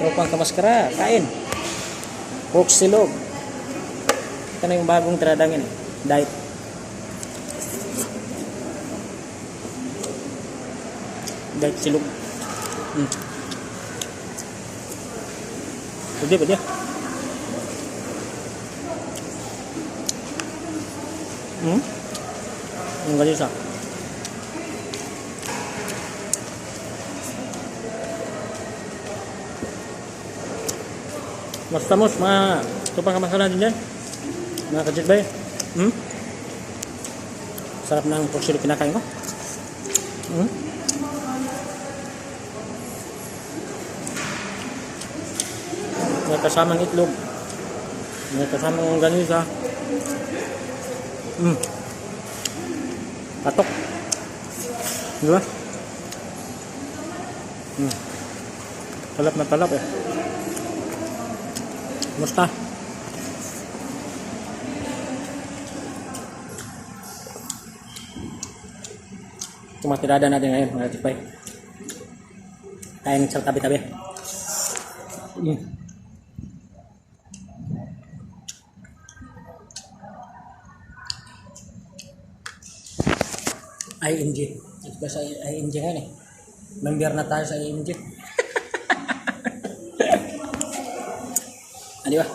Tropang Kamaskara, kain. Pork silog. Ito na yung bagong tradangin. Diet. Diet silog. Pwede. Ang galing siya. Mas tamos, mga Tropang Kamaskara din yan. Mga kajitbay. Sarap ng pork silog kinakain ko. May kasamang itlog. May kasamang ganisa. Patok. Diba? Talap na talap eh. Musta? Tumatirada natin ngayon mga tikpay. Kain sa tabi-tabi. IMG. Ito sa IMG ngayon eh. Member na tayo sa IMG. Di ba?